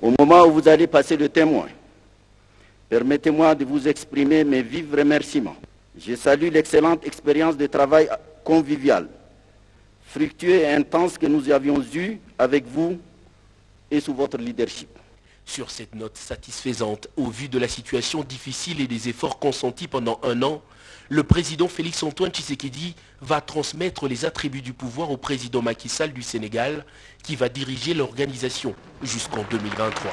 Au moment où vous allez passer le témoin, permettez-moi de vous exprimer mes vifs remerciements. Je salue l'excellente expérience de travail convivial, fructueux et intense que nous avions eue avec vous et sous votre leadership. Sur cette note satisfaisante, au vu de la situation difficile et des efforts consentis pendant un an, le président Félix-Antoine Tshisekedi va transmettre les attributs du pouvoir au président Macky Sall du Sénégal, qui va diriger l'organisation jusqu'en 2023.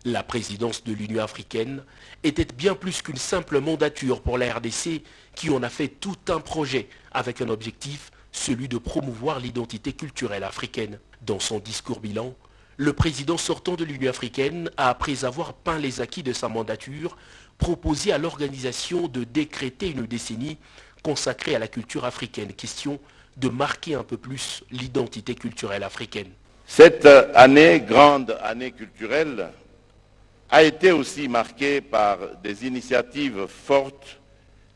La présidence de l'Union africaine était bien plus qu'une simple mandature pour la RDC, qui en a fait tout un projet avec un objectif, celui de promouvoir l'identité culturelle africaine. Dans son discours bilan, le président sortant de l'Union africaine a, après avoir peint les acquis de sa mandature, proposé à l'organisation de décréter une décennie consacrée à la culture africaine, question de marquer un peu plus l'identité culturelle africaine. Cette année, grande année culturelle, a été aussi marquée par des initiatives fortes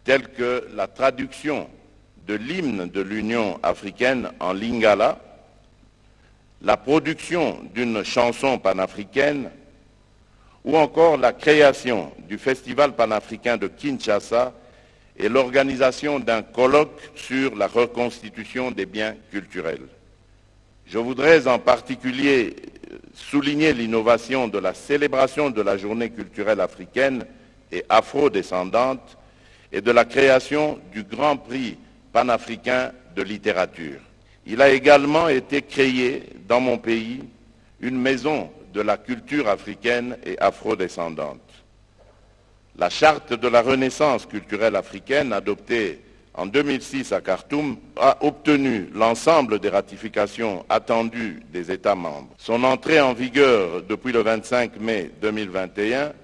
telles que la traduction de l'hymne de l'Union africaine en lingala, la production d'une chanson panafricaine ou encore la création du Festival panafricain de Kinshasa et l'organisation d'un colloque sur la reconstitution des biens culturels. Je voudrais en particulier souligner l'innovation de la célébration de la journée culturelle africaine et afro-descendante et de la création du Grand Prix panafricain de littérature. Il a également été créé dans mon pays une maison de la culture africaine et afro-descendante. La charte de la renaissance culturelle africaine, adoptée en 2006 à Khartoum, a obtenu l'ensemble des ratifications attendues des États membres. Son entrée en vigueur depuis le 25 mai 2021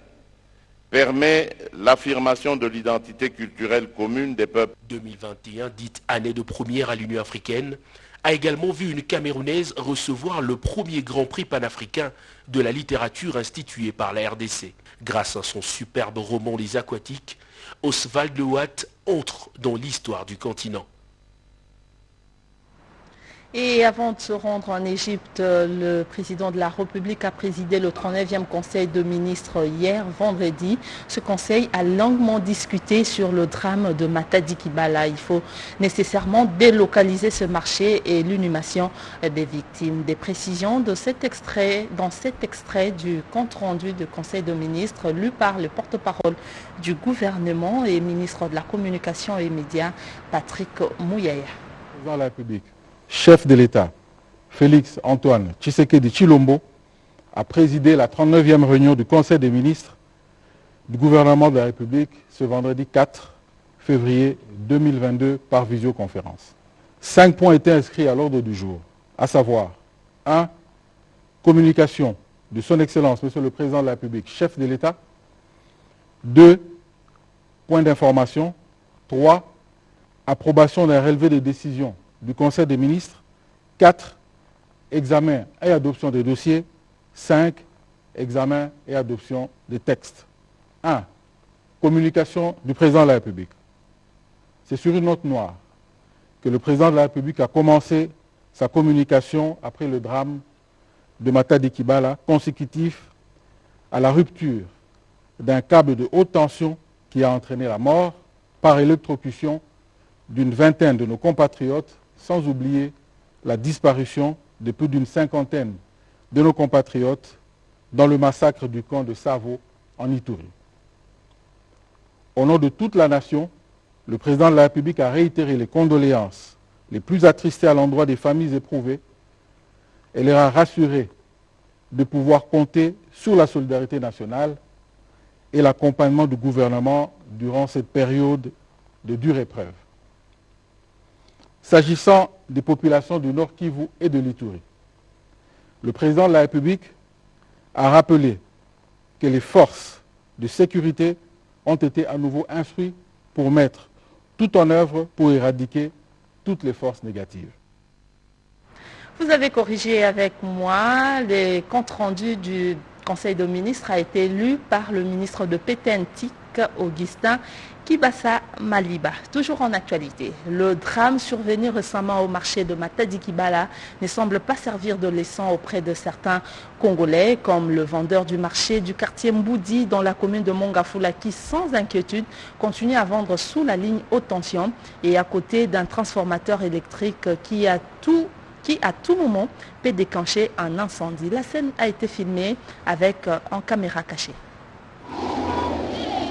permet l'affirmation de l'identité culturelle commune des peuples. 2021, dite année de première à l'Union africaine, a également vu une Camerounaise recevoir le premier Grand Prix panafricain de la littérature institué par la RDC. Grâce à son superbe roman Les Aquatiques, Oswald de Watt entre dans l'histoire du continent. Et avant de se rendre en Égypte, le président de la République a présidé le 39e Conseil de ministres hier, vendredi. Ce conseil a longuement discuté sur le drame de Matadi Kibala. Il faut nécessairement délocaliser ce marché et l'inhumation des victimes. Des précisions de cet extrait, dans cet extrait du compte-rendu du Conseil de ministres lu par le porte-parole du gouvernement et ministre de la Communication et Médias, Patrick Mouyaya. Président de la République, chef de l'État, Félix-Antoine Tshisekedi Tshilombo, a présidé la 39e réunion du Conseil des ministres du gouvernement de la République ce vendredi 4 février 2022 par visioconférence. 5 points étaient inscrits à l'ordre du jour, à savoir 1. Communication de son Excellence, Monsieur le Président de la République, chef de l'État. 2. Point d'information. 3. Approbation d'un relevé de décision du Conseil des ministres. 4. Examen et adoption des dossiers. 5. Examen et adoption des textes. 1. Communication du Président de la République. C'est sur une note noire que le Président de la République a commencé sa communication après le drame de Matadi Kibala, consécutif à la rupture d'un câble de haute tension qui a entraîné la mort par électrocution d'une vingtaine de nos compatriotes, sans oublier la disparition de plus d'une cinquantaine de nos compatriotes dans le massacre du camp de Savo en Ituri. Au nom de toute la nation, le Président de la République a réitéré les condoléances les plus attristées à l'endroit des familles éprouvées et leur a rassuré de pouvoir compter sur la solidarité nationale et l'accompagnement du gouvernement durant cette période de dure épreuve. S'agissant des populations du Nord Kivu et de l'Ituri, le Président de la République a rappelé que les forces de sécurité ont été à nouveau instruites pour mettre tout en œuvre pour éradiquer toutes les forces négatives. Vous avez corrigé avec moi, le compte rendu du Conseil des ministres a été lu par le ministre de Pétentique, avec Augustin Kibassa Maliba. Toujours en actualité, le drame survenu récemment au marché de Matadi Kibala ne semble pas servir de leçon auprès de certains Congolais, comme le vendeur du marché du quartier Mboudi dans la commune de Mongafula qui, sans inquiétude, continue à vendre sous la ligne haute tension et à côté d'un transformateur électrique qui à tout moment peut déclencher un incendie. La scène a été filmée avec en caméra cachée.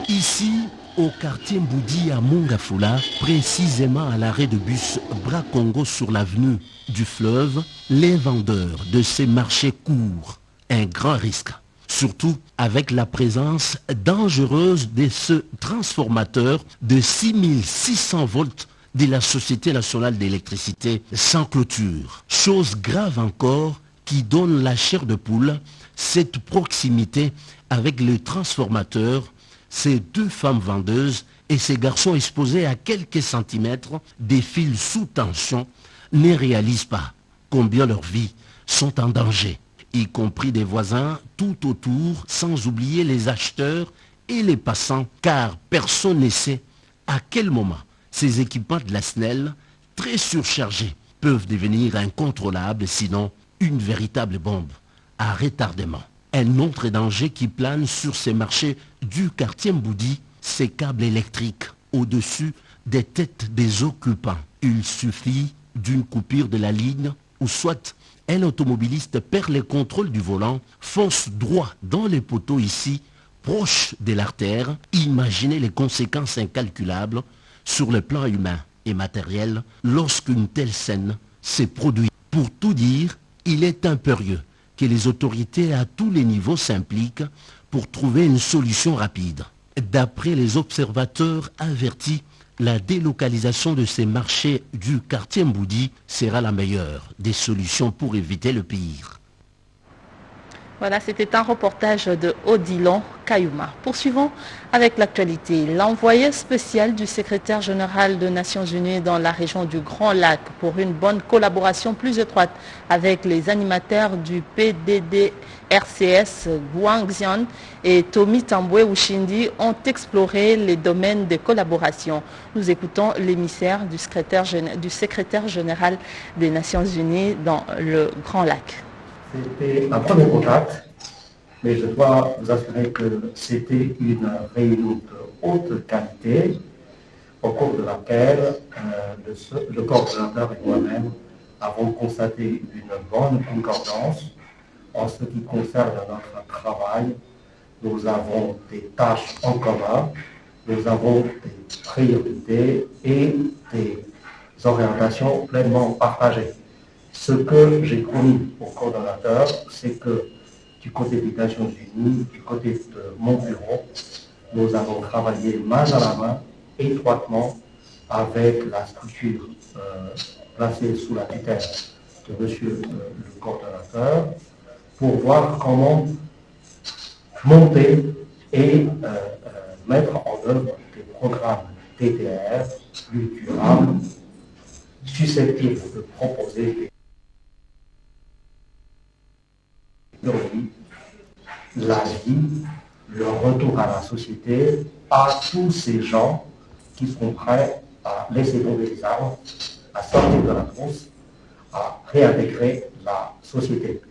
Ici, au quartier Mboudi à Mongafula, précisément à l'arrêt de bus Bras-Congo sur l'avenue du fleuve, les vendeurs de ces marchés courent un grand risque. Surtout avec la présence dangereuse de ce transformateur de 6600 volts de la Société nationale d'électricité sans clôture. Chose grave encore qui donne la chair de poule, cette proximité avec le transformateur, ces deux femmes vendeuses et ces garçons exposés à quelques centimètres des fils sous tension ne réalisent pas combien leurs vies sont en danger, y compris des voisins tout autour, sans oublier les acheteurs et les passants, car personne ne sait à quel moment ces équipements de la SNEL, très surchargés, peuvent devenir incontrôlables, sinon une véritable bombe à retardement. Un autre danger qui plane sur ces marchés du quartier Mboudi, ces câbles électriques au-dessus des têtes des occupants. Il suffit d'une coupure de la ligne ou soit un automobiliste perd le contrôle du volant, fonce droit dans les poteaux ici, proche de l'artère. Imaginez les conséquences incalculables sur le plan humain et matériel lorsqu'une telle scène s'est produite. Pour tout dire, il est impérieux que les autorités à tous les niveaux s'impliquent pour trouver une solution rapide. D'après les observateurs avertis, la délocalisation de ces marchés du quartier Mboudi sera la meilleure des solutions pour éviter le pire. Voilà, c'était un reportage de Odilon Kayuma. Poursuivons avec l'actualité. L'envoyé spécial du secrétaire général des Nations Unies dans la région du Grand Lac pour une bonne collaboration plus étroite avec les animateurs du PDDRCS Guangxian et Tommy Tambwe Ushindi ont exploré les domaines de collaboration. Nous écoutons l'émissaire du secrétaire général des Nations Unies dans le Grand Lac. C'était un premier contact, mais je dois vous assurer que c'était une réunion de haute qualité au cours de laquelle le coordonnateur et moi-même avons constaté une bonne concordance en ce qui concerne notre travail. Nous avons des tâches en commun, nous avons des priorités et des orientations pleinement partagées. Ce que j'ai promis au coordonnateur, c'est que du côté des Nations Unies, du côté de mon bureau, nous avons travaillé main à la main, étroitement, avec la structure placée sous la tutelle de monsieur le coordonnateur, pour voir comment monter et mettre en œuvre des programmes TTR plus durables, susceptibles de proposer des la vie, le retour à la société, à tous ces gens qui sont prêts à laisser tomber les armes, à sortir de la brousse, à réintégrer la société.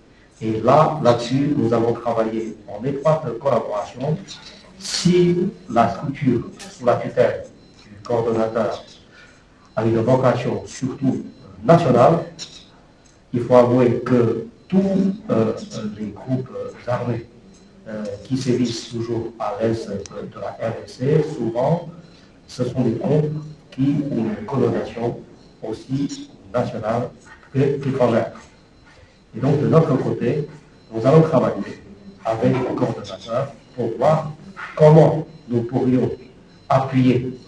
Et là-dessus, nous allons travailler en étroite collaboration. Si la structure sous la tutelle du coordonnateur a une vocation surtout nationale, il faut avouer que tous les groupes armés qui sévissent toujours à l'est de la RDC, souvent, ce sont des groupes qui ont une connotation aussi nationale qu'étrangère. Et donc, de notre côté, nous allons travailler avec le coordonnateur pour voir comment nous pourrions appuyer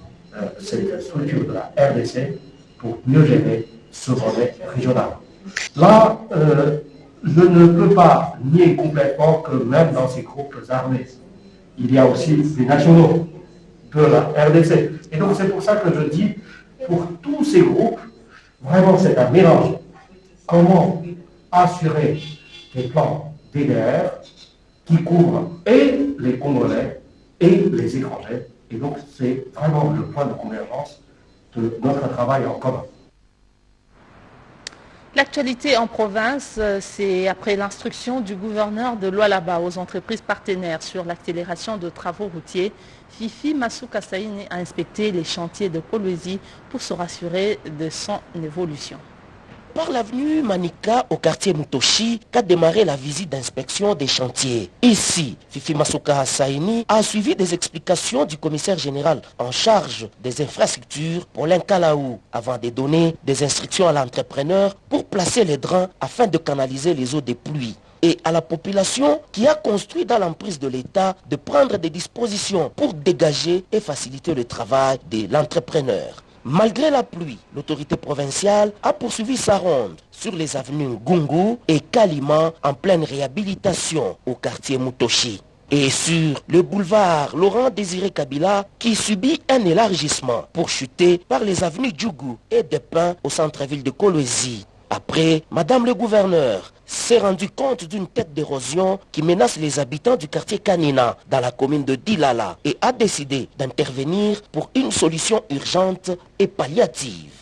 cette structure de la RDC pour mieux gérer ce volet régional. Là, je ne peux pas nier complètement que même dans ces groupes armés, il y a aussi des nationaux de la RDC. Et donc c'est pour ça que je dis, pour tous ces groupes, vraiment c'est un mélange. Comment assurer des plans DDR qui couvrent et les Congolais et les étrangers Et donc, c'est vraiment le point de convergence de notre travail en commun. L'actualité en province, c'est après l'instruction du gouverneur de Lualaba aux entreprises partenaires sur l'accélération de travaux routiers, Fifi Masuka Saini a inspecté les chantiers de Kolwezi pour se rassurer de son évolution. Par l'avenue Manika au quartier Mutoshi qu'a démarré la visite d'inspection des chantiers. Ici, Fifi Masuka Saini a suivi des explications du commissaire général en charge des infrastructures pour l'Inkalaou avant de donner des instructions à l'entrepreneur pour placer les drains afin de canaliser les eaux des pluies. Et à la population qui a construit dans l'emprise de l'État de prendre des dispositions pour dégager et faciliter le travail de l'entrepreneur. Malgré la pluie, l'autorité provinciale a poursuivi sa ronde sur les avenues Gungu et Kalima en pleine réhabilitation au quartier Mutoshi. Et sur le boulevard Laurent Désiré Kabila qui subit un élargissement pour chuter par les avenues Djougou et Depin au centre-ville de Kolwezi. Après, Madame le gouverneur s'est rendu compte d'une tête d'érosion qui menace les habitants du quartier Kanina dans la commune de Dilala et a décidé d'intervenir pour une solution urgente et palliative.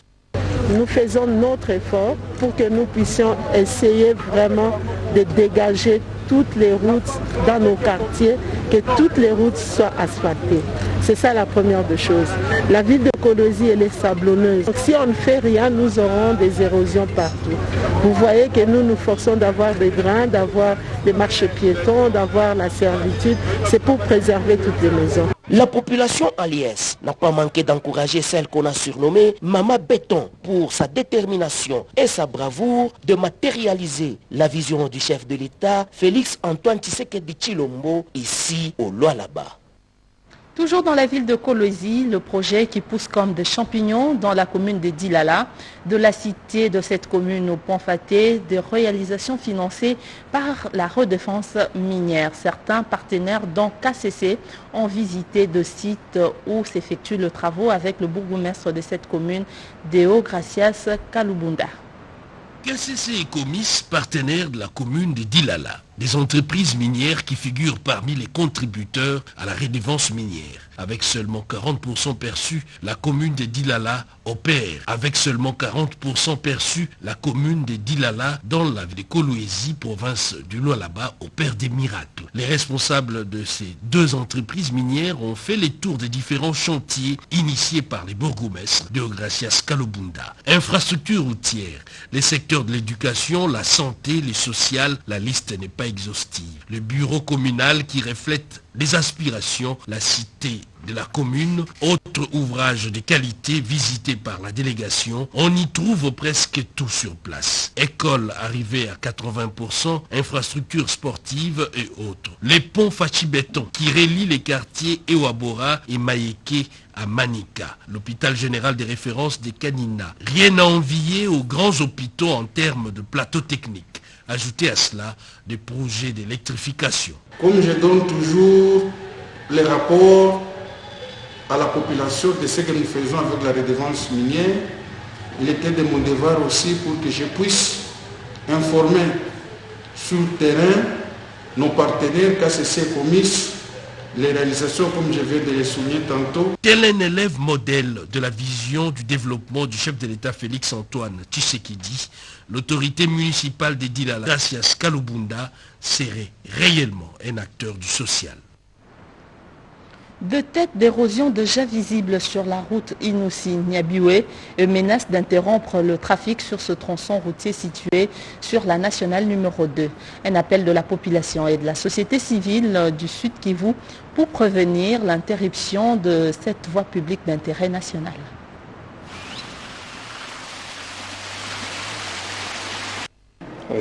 Nous faisons notre effort pour que nous puissions essayer vraiment de dégager toutes les routes dans nos quartiers, que toutes les routes soient asphaltées. C'est ça la première des choses. La ville de Kolwezi, elle est sablonneuse. Donc si on ne fait rien, nous aurons des érosions partout. Vous voyez que nous nous forçons d'avoir des drains, d'avoir des marches piétons, d'avoir la servitude. C'est pour préserver toutes les maisons. La population en liesse n'a pas manqué d'encourager celle qu'on a surnommée Mama Béton pour sa détermination et sa bravoure de matérialiser la vision du chef de l'État, Félix Antoine Tshisekedi Tshilombo, ici au Lualaba. Toujours dans la ville de Kolwezi, le projet qui pousse comme des champignons dans la commune de Dilala, de la cité de cette commune au Pont Faté, des réalisations financées par la redéfense minière. Certains partenaires dont KCC ont visité de sites où s'effectuent les travaux avec le bourgmestre de cette commune, Deo Gracias Kalubunda. KCC et Comis, partenaires de la commune de Dilala, des entreprises minières qui figurent parmi les contributeurs à la redevance minière. Avec seulement 40% perçus, la commune de Dilala opère. Avec seulement 40% perçus, la commune de Dilala, dans la ville de Kolwezi, province du Lualaba, opère des miracles. Les responsables de ces deux entreprises minières ont fait les tours des différents chantiers initiés par les bourgmestres de Gracias Kalubunda. Infrastructures routières, les secteurs de l'éducation, la santé, les sociales, la liste n'est pas exhaustive. Le bureau communal qui reflète les aspirations, la cité de la commune, autre ouvrage de qualité visité par la délégation, on y trouve presque tout sur place. École arrivée à 80%, infrastructures sportives et autres. Les ponts Fachi-Béton qui relient les quartiers Ewabora et Mayeke à Manika. L'hôpital général des références des Kanina. Rien à envier aux grands hôpitaux en termes de plateau technique. Ajoutez à cela des projets d'électrification. Comme je donne toujours les rapports à la population de ce que nous faisons avec la redevance minière, il était de mon devoir aussi pour que je puisse informer sur le terrain nos partenaires KCC Comis, les réalisations comme je viens de les souligner tantôt. Tel un élève modèle de la vision du développement du chef de l'État Félix Antoine Tshisekedi, l'autorité municipale de Dilala, Gracias Kalubunda, serait réellement un acteur du social. Deux têtes d'érosion déjà visibles sur la route Inoussi-Niabiwe menacent d'interrompre le trafic sur ce tronçon routier situé sur la nationale numéro 2. Un appel de la population et de la société civile du Sud Kivu pour prévenir l'interruption de cette voie publique d'intérêt national.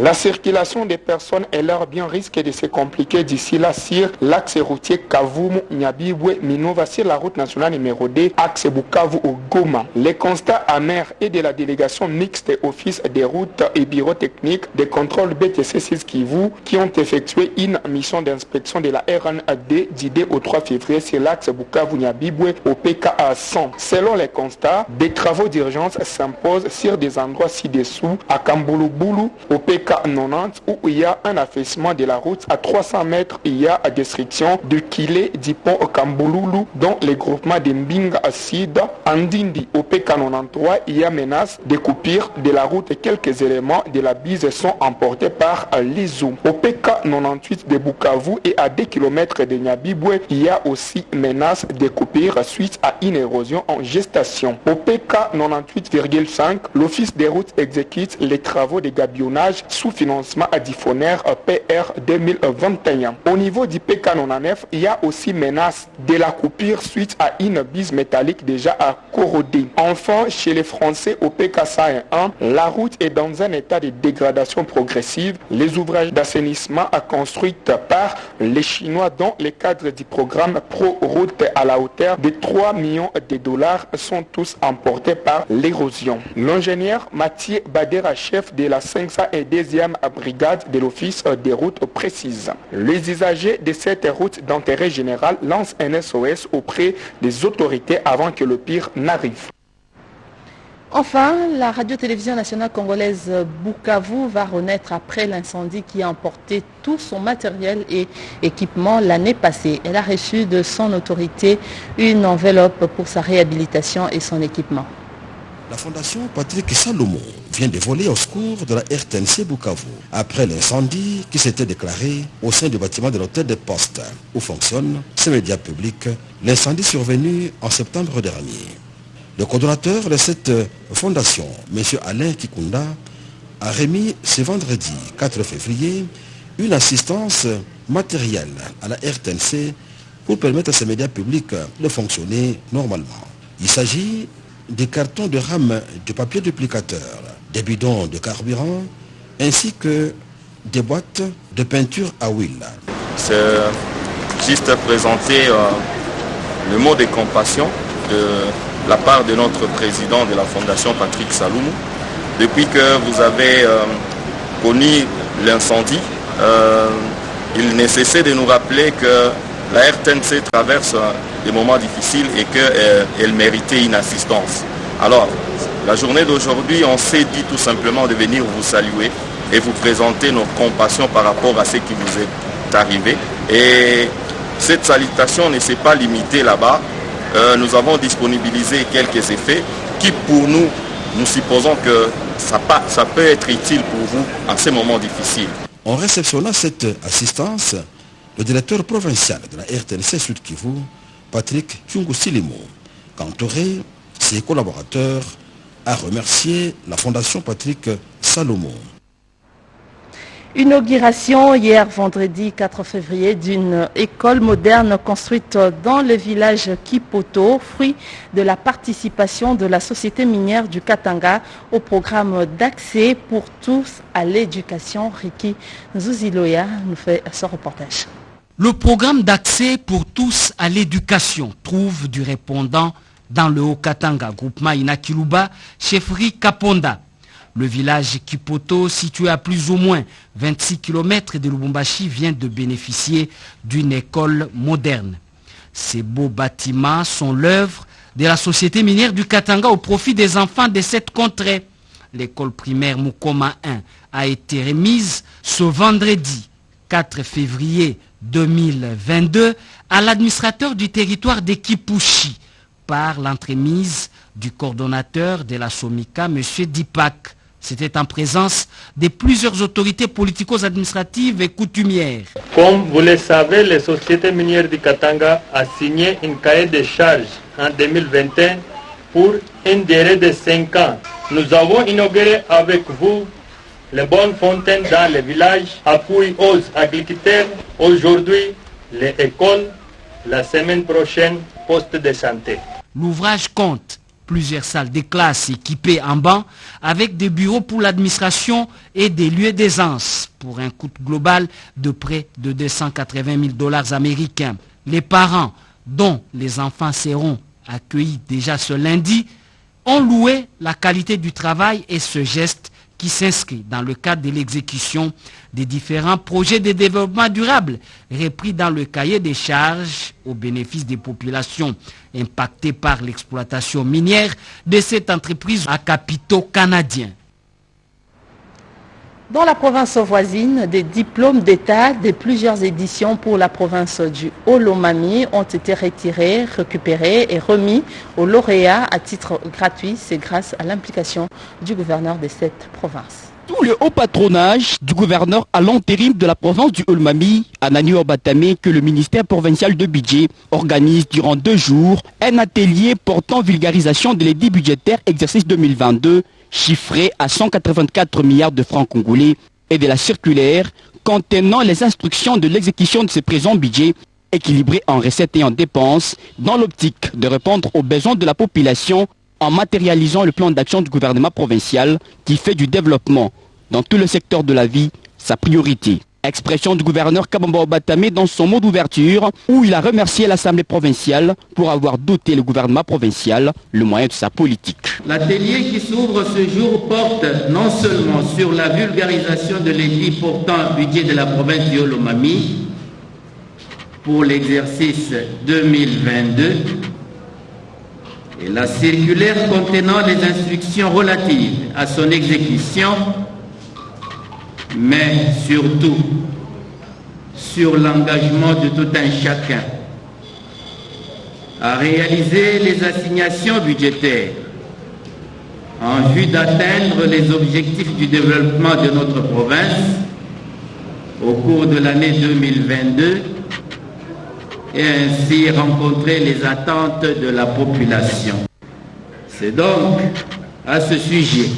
La circulation des personnes et leurs biens risque de se compliquer d'ici là sur l'axe routier Kavumu-Niabiwe Minova sur la route nationale numéro 2, axe Bukavu au Goma. Les constats amers et de la délégation mixte office des routes et bureau technique de contrôle BTC 6 Kivu qui ont effectué une mission d'inspection de la RNAD d'idée au 3 février sur l'axe Bukavu-Niabiwe au PKA 100. Selon les constats, des travaux d'urgence s'imposent sur des endroits ci-dessous à Kambulubulu, au PKA PK90 où il y a un affaissement de la route à 300 mètres. Il y a destruction de Kilé du pont Kambouloulou dans les groupements de Mbinga Sid. Andindi au PK93, il y a menace de coupure de la route et quelques éléments de la bise sont emportés par l'Izou. Au PK98 de Bukavu et à 2 km de Nyabibwe, il y a aussi menace de coupure suite à une érosion en gestation. Au PK98,5, l'Office des routes exécute les travaux de gabionnage sous financement à Difoner PR 2021. Au niveau du PK99, il y a aussi menace de la coupure suite à une bise métallique déjà à corroder. Enfin, chez les Français au PK101, la route est dans un état de dégradation progressive. Les ouvrages d'assainissement construits par les Chinois dans le cadre du programme Pro-Route à la hauteur de 3 millions de dollars sont tous emportés par l'érosion. L'ingénieur Mathieu Badera, chef de la 502e brigade de l'Office des routes, précise. Les usagers de cette route d'intérêt général lancent un SOS auprès des autorités avant que le pire n'arrive. Enfin, la radio-télévision nationale congolaise Bukavu va renaître après l'incendie qui a emporté tout son matériel et équipement l'année passée. Elle a reçu de son autorité une enveloppe pour sa réhabilitation et son équipement. La fondation Patrick Salomon vient de voler au secours de la RTNC Bukavu après l'incendie qui s'était déclaré au sein du bâtiment de l'hôtel de poste où fonctionnent ces médias publics. L'incendie survenu en septembre dernier. Le coordonnateur de cette fondation, M. Alain Kikunda, a remis ce vendredi 4 février une assistance matérielle à la RTNC pour permettre à ces médias publics de fonctionner normalement. Il s'agit des cartons de rames de papier duplicateur, des bidons de carburant, ainsi que des boîtes de peinture à huile. C'est juste présenter le mot de compassion de la part de notre président de la Fondation Patrick Salomon. Depuis que vous avez connu l'incendie, il nécessite de nous rappeler que la RTNC traverse des moments difficiles et qu'elle méritait une assistance. Alors, la journée d'aujourd'hui, on s'est dit tout simplement de venir vous saluer et vous présenter nos compassions par rapport à ce qui vous est arrivé. Et cette salutation ne s'est pas limitée là-bas. Nous avons disponibilisé quelques effets qui, pour nous, nous supposons que ça peut être utile pour vous en ces moments difficiles. En réceptionnant cette assistance, le directeur provincial de la RTNC Sud Kivu, Patrick Tchungu-Silimo, qu'entouré ses collaborateurs, a remercié la Fondation Patrick Salomon. Inauguration hier vendredi 4 février d'une école moderne construite dans le village Kipoto, fruit de la participation de la société minière du Katanga au programme d'accès pour tous à l'éducation. Ricky Nzuziloya nous fait ce reportage. Le programme d'accès pour tous à l'éducation trouve du répondant dans le Haut-Katanga, groupement Inakiluba, chefferie Kaponda. Le village Kipoto, situé à plus ou moins 26 km de Lubumbashi, vient de bénéficier d'une école moderne. Ces beaux bâtiments sont l'œuvre de la société minière du Katanga au profit des enfants de cette contrée. L'école primaire Mukoma 1 a été remise ce vendredi 4 février 2022 à l'administrateur du territoire de Kipushi par l'entremise du coordonnateur de la SOMICA, M. Dipak. C'était en présence de plusieurs autorités politico-administratives et coutumières. Comme vous le savez, la société minière du Katanga a signé un cahier de charges en 2021 pour une durée de 5 ans. Nous avons inauguré avec vous les bonnes fontaines dans les villages, appui aux agriculteurs. Aujourd'hui, les écoles, la semaine prochaine, poste de santé. L'ouvrage compte plusieurs salles de classe équipées en bancs avec des bureaux pour l'administration et des lieux d'aisance pour un coût global de près de 280 000 $ américains. Les parents, dont les enfants seront accueillis déjà ce lundi, ont loué la qualité du travail et ce geste qui s'inscrit dans le cadre de l'exécution des différents projets de développement durable repris dans le cahier des charges au bénéfice des populations impactées par l'exploitation minière de cette entreprise à capitaux canadiens. Dans la province voisine, des diplômes d'État de plusieurs éditions pour la province du Haut-Lomami ont été retirés, récupérés et remis aux lauréats à titre gratuit. C'est grâce à l'implication du gouverneur de cette province. Sous le haut patronage du gouverneur à l'intérim de la province du Haut-Lomami, Anani Obatame, que le ministère provincial de budget organise durant 2 jours un atelier portant vulgarisation de l'édit budgétaire exercice 2022, chiffré à 184 milliards de francs congolais, et de la circulaire contenant les instructions de l'exécution de ce présent budget équilibré en recettes et en dépenses dans l'optique de répondre aux besoins de la population en matérialisant le plan d'action du gouvernement provincial qui fait du développement dans tout le secteur de la vie sa priorité. Expression du gouverneur Kabamba Obatame dans son mot d'ouverture où il a remercié l'Assemblée provinciale pour avoir doté le gouvernement provincial le moyen de sa politique. L'atelier qui s'ouvre ce jour porte non seulement sur la vulgarisation de l'édit portant budget de la province du Haut-Lomami pour l'exercice 2022 et la circulaire contenant les instructions relatives à son exécution, mais surtout sur l'engagement de tout un chacun à réaliser les assignations budgétaires en vue d'atteindre les objectifs du développement de notre province au cours de l'année 2022 et ainsi rencontrer les attentes de la population. C'est donc à ce sujet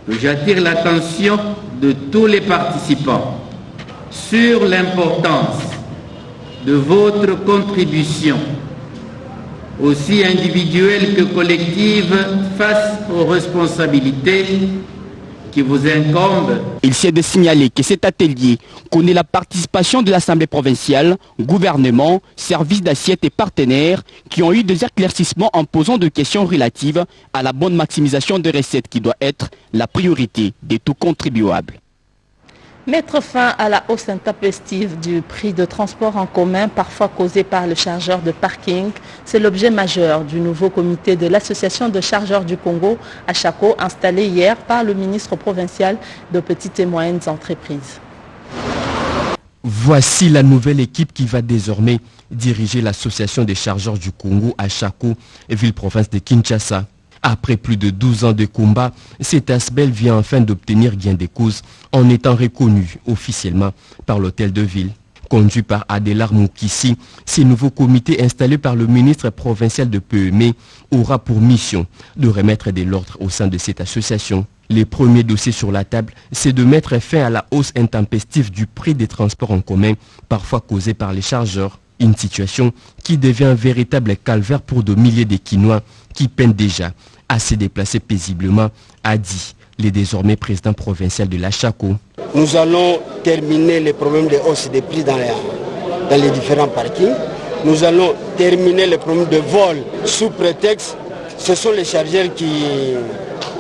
que j'attire l'attention de tous les participants sur l'importance de votre contribution, aussi individuelle que collective, face aux responsabilités qui vous incombent. Il s'est de signaler que cet atelier connaît la participation de l'Assemblée provinciale, gouvernement, services d'assiette et partenaires qui ont eu des éclaircissements en posant des questions relatives à la bonne maximisation des recettes qui doit être la priorité de tout contribuable. Mettre fin à la hausse intempestive du prix de transport en commun, parfois causée par le chargeur de parking, c'est l'objet majeur du nouveau comité de l'Association de chargeurs du Congo, ACHACO, installé hier par le ministre provincial de petites et moyennes entreprises. Voici la nouvelle équipe qui va désormais diriger l'Association des chargeurs du Congo, ACHACO, ville-province de Kinshasa. Après plus de 12 ans de combat, cet ASBEL vient enfin d'obtenir gain de cause en étant reconnu officiellement par l'hôtel de ville. Conduit par Adélar Moukissi, ce nouveau comité installé par le ministre provincial de PME aura pour mission de remettre de l'ordre au sein de cette association. Les premiers dossiers sur la table, c'est de mettre fin à la hausse intempestive du prix des transports en commun, parfois causée par les chargeurs. Une situation qui devient un véritable calvaire pour de milliers de Kinois qui peinent déjà à se déplacer paisiblement, a dit le désormais président provincial de l'ACHACO. Nous allons terminer les problèmes de hausse des prix dans les différents parkings. Nous allons terminer les problèmes de vol sous prétexte. Ce sont les chargeurs qui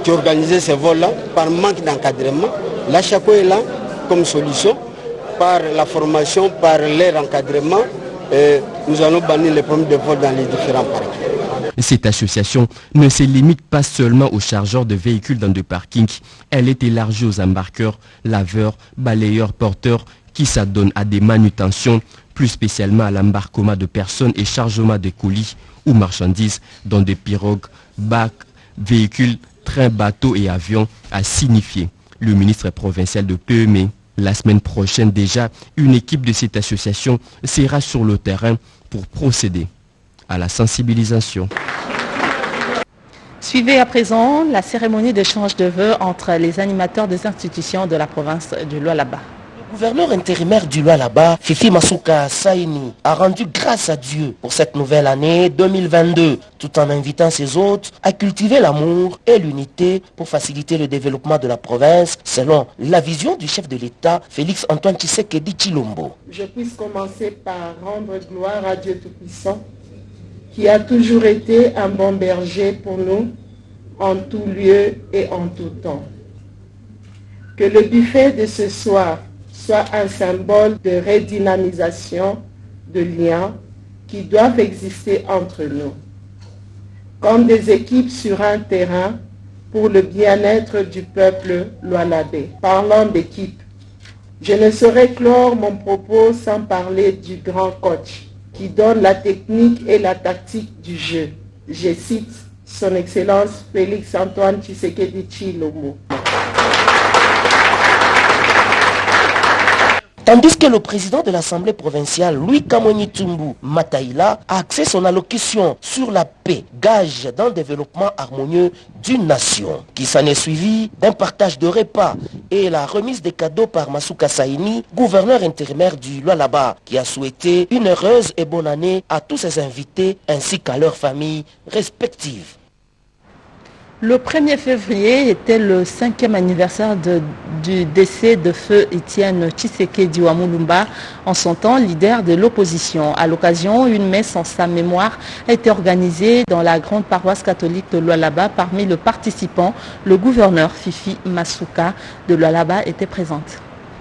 organisaient ces vols-là par manque d'encadrement. L'ACHACO est là comme solution par la formation, par leur encadrement. Nous allons bannir les problèmes de vol dans les différents parkings. Cette association ne se limite pas seulement aux chargeurs de véhicules dans des parkings. Elle est élargie aux embarqueurs, laveurs, balayeurs, porteurs qui s'adonnent à des manutentions, plus spécialement à l'embarquement de personnes et chargement de colis ou marchandises dans des pirogues, bacs, véhicules, trains, bateaux et avions, a signifié le ministre provincial de PME. La semaine prochaine déjà, une équipe de cette association sera sur le terrain pour procéder à la sensibilisation. Suivez à présent la cérémonie d'échange de vœux entre les animateurs des institutions de la province du Lualaba. Le gouverneur intérimaire du Lualaba, Fifi Masuka Saini, a rendu grâce à Dieu pour cette nouvelle année 2022, tout en invitant ses hôtes à cultiver l'amour et l'unité pour faciliter le développement de la province, selon la vision du chef de l'État, Félix Antoine Tshisekedi Tshilombo. Je puisse commencer par rendre gloire à Dieu Tout-Puissant, qui a toujours été un bon berger pour nous, en tout lieu et en tout temps. Que le buffet de ce soir soit un symbole de redynamisation, de liens qui doivent exister entre nous. Comme des équipes sur un terrain, pour le bien-être du peuple lualabais. Parlant d'équipe, je ne saurais clore mon propos sans parler du grand coach qui donne la technique et la tactique du jeu. Je cite son Excellence Félix Antoine Tshisekedi Tshilombo. Tandis que le président de l'Assemblée provinciale, Louis Kamweni Tumbu Mataïla, a axé son allocution sur la paix, gage d'un développement harmonieux d'une nation, qui s'en est suivi d'un partage de repas et la remise des cadeaux par Masuka Saini, gouverneur intérimaire du Lualaba, qui a souhaité une heureuse et bonne année à tous ses invités ainsi qu'à leurs familles respectives. Le 1er février était le 5e anniversaire du décès de feu Étienne Tshisekedi Wamulumba, en son temps leader de l'opposition. À l'occasion, une messe en sa mémoire a été organisée dans la grande paroisse catholique de Lualaba. Parmi les participants, le gouverneur Fifi Masuka de Lualaba était présente.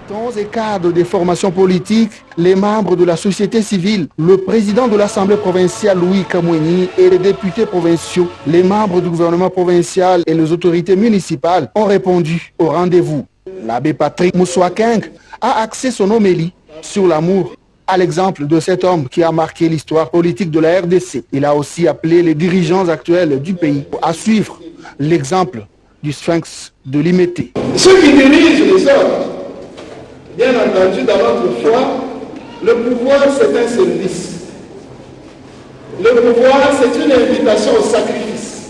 Dans les cadres des formations politiques, les membres de la société civile, le président de l'Assemblée provinciale Louis Kamweni et les députés provinciaux, les membres du gouvernement provincial et les autorités municipales ont répondu au rendez-vous. L'abbé Patrick Moussouakeng a axé son homélie sur l'amour à l'exemple de cet homme qui a marqué l'histoire politique de la RDC. Il a aussi appelé les dirigeants actuels du pays à suivre l'exemple du sphinx de Limété. Ceux qui dirigent les autres, bien entendu, dans notre foi, le pouvoir c'est un service. Le pouvoir c'est une invitation au sacrifice.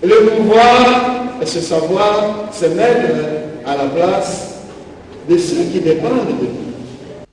Le pouvoir, c'est savoir se mettre à la place de ceux qui dépendent de nous.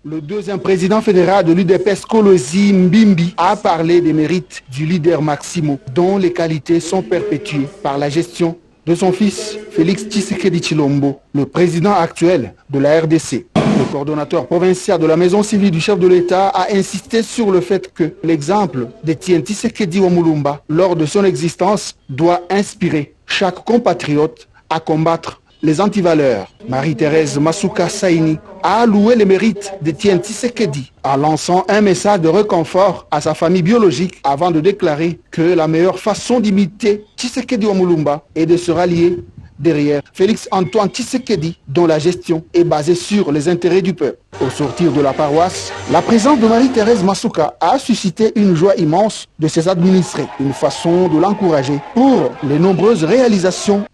Le deuxième président fédéral de l'UDPS, Kolosi Mbimbi, a parlé des mérites du leader Maximo, dont les qualités sont perpétuées par la gestion de son fils Félix Tshisekedi Tshilombo, le président actuel de la RDC. Le coordonnateur provincial de la maison civile du chef de l'État a insisté sur le fait que l'exemple d'Étienne Tshisekedi Wamulumba lors de son existence doit inspirer chaque compatriote à combattre les antivaleurs. Marie-Thérèse Masuka Saini a loué les mérites d'Étienne Tshisekedi en lançant un message de réconfort à sa famille biologique avant de déclarer que la meilleure façon d'imiter Tshisekedi Wamulumba est de se rallier derrière Félix Antoine Tshisekedi, dont la gestion est basée sur les intérêts du peuple. Au sortir de la paroisse, la présence de Marie-Thérèse Masuka a suscité une joie immense de ses administrés, une façon de l'encourager pour les nombreuses réalisations.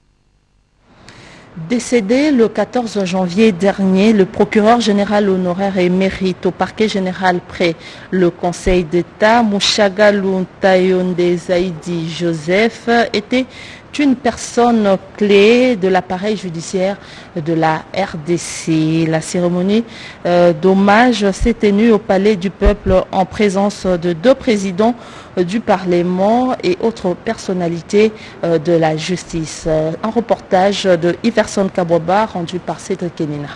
Décédé le 14 janvier dernier, le procureur général honoraire émérite au parquet général près le Conseil d'État, Mouchagalou Tayonde Zaidi Joseph, était une personne clé de l'appareil judiciaire de la RDC. La cérémonie d'hommage s'est tenue au Palais du Peuple en présence de 2 présidents du Parlement et autres personnalités de la justice. Un reportage de Iverson Kabwaba rendu par Cédric Kenina.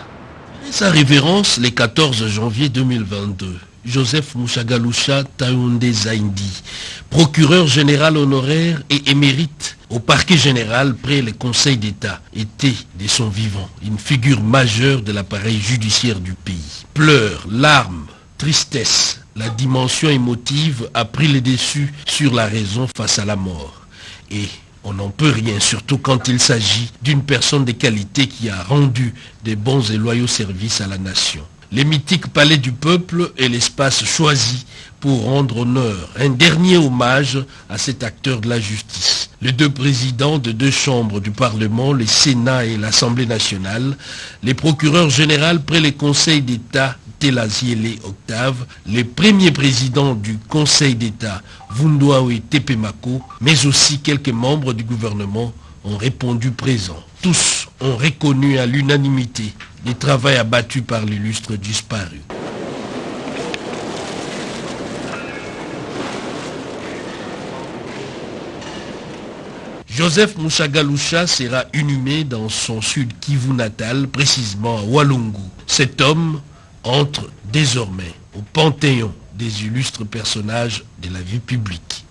Sa révérence le 14 janvier 2022. Joseph Mouchagaloucha Taoundé Zaindi, procureur général honoraire et émérite au parquet général près le Conseil d'État, était de son vivant une figure majeure de l'appareil judiciaire du pays. Pleurs, larmes, tristesse, la dimension émotive a pris le dessus sur la raison face à la mort. Et on n'en peut rien, surtout quand il s'agit d'une personne de qualité qui a rendu de bons et loyaux services à la nation. Les mythiques palais du peuple est l'espace choisi pour rendre honneur, un dernier hommage à cet acteur de la justice. Les 2 présidents de 2 chambres du Parlement, le Sénat et l'Assemblée nationale, les procureurs généraux près le Conseil d'État, Telaziele Octave, les premiers présidents du Conseil d'État, Vundoawe Tepemako, mais aussi quelques membres du gouvernement ont répondu présents. Tous ont reconnu à l'unanimité le travail abattu par l'illustre disparu. Joseph Mouchagaloucha sera inhumé dans son sud Kivu natal, précisément à Walungu. Cet homme entre désormais au panthéon des illustres personnages de la vie publique.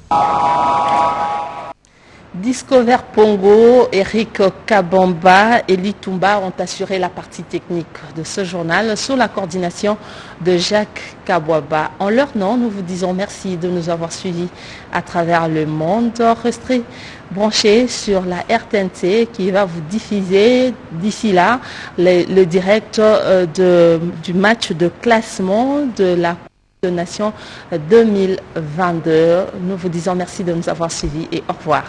Discover Pongo, Eric Kabamba et Litumba ont assuré la partie technique de ce journal sous la coordination de Jacques Kabwaba. En leur nom, nous vous disons merci de nous avoir suivis à travers le monde. Restez branchés sur la RTNC qui va vous diffuser d'ici là le direct du match de classement de la Coupe des Nations 2022. Nous vous disons merci de nous avoir suivis et au revoir.